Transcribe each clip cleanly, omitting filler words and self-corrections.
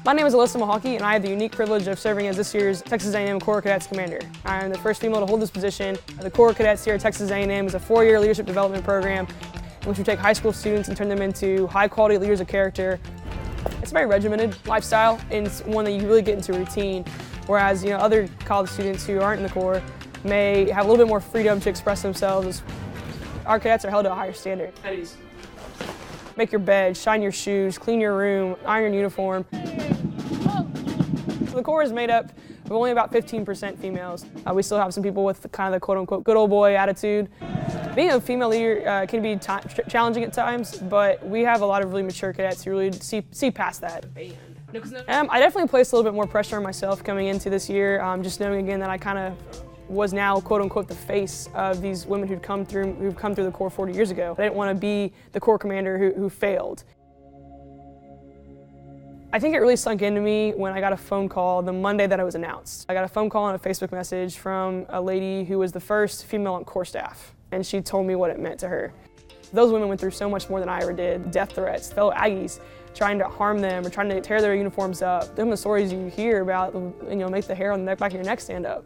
My name is Alyssa Michalke, and I have the unique privilege of serving as this year's Texas A&M Corps Cadets Commander. I am the first female to hold this position. The Corps Cadets here at Texas A&M is a 4-year leadership development program in which we take high school students and turn them into high-quality leaders of character. It's a very regimented lifestyle, and it's one that you really get into routine, whereas other college students who aren't in the Corps may have a little bit more freedom to express themselves. Our cadets are held to a higher standard. Make your bed, shine your shoes, clean your room, iron your uniform. So the Corps is made up of only about 15% females. We still have some people with kind of the quote-unquote good old boy attitude. Being a female leader can be challenging at times, but we have a lot of really mature cadets who really see past that. I definitely placed a little bit more pressure on myself coming into this year, just knowing again that I kind of was now quote-unquote the face of these women who've come through the Corps 40 years ago. I didn't want to be the Corps commander who failed. I think it really sunk into me when I got a phone call the Monday that I was announced. I got a phone call and a Facebook message from a lady who was the first female on Corps staff, and she told me what it meant to her. Those women went through so much more than I ever did. Death threats, fellow Aggies trying to harm them or trying to tear their uniforms up. Them the stories you hear about, make the hair on the back of your neck stand up.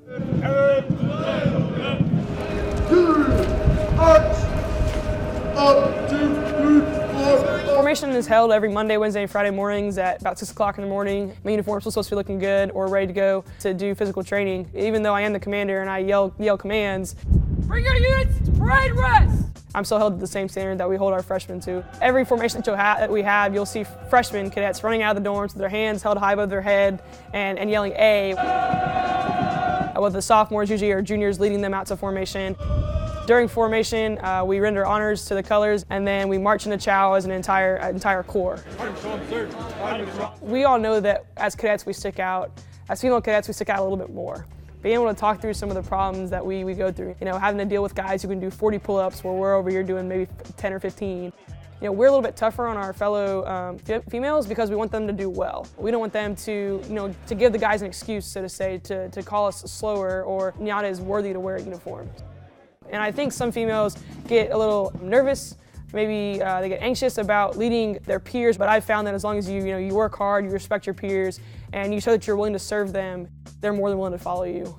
Formation is held every Monday, Wednesday, and Friday mornings at about 6 o'clock in the morning. My uniform's supposed to be looking good or ready to go to do physical training. Even though I am the commander and I yell commands, "Bring your units to parade rest!" I'm still held to the same standard that we hold our freshmen to. Every formation that we have, you'll see freshman cadets running out of the dorms with their hands held high above their head and yelling "A." With the sophomores usually or juniors leading them out to formation. During formation, we render honors to the colors, and then we march into chow as an entire corps. We all know that as cadets we stick out. As female cadets we stick out a little bit more. Being able to talk through some of the problems that we go through, having to deal with guys who can do 40 pull-ups where we're over here doing maybe 10 or 15. We're a little bit tougher on our fellow females because we want them to do well. We don't want them to give the guys an excuse, so to say, to call us slower or not as worthy to wear a uniform. And I think some females get a little nervous, maybe they get anxious about leading their peers, but I've found that as long as you work hard, you respect your peers, and you show that you're willing to serve them, they're more than willing to follow you.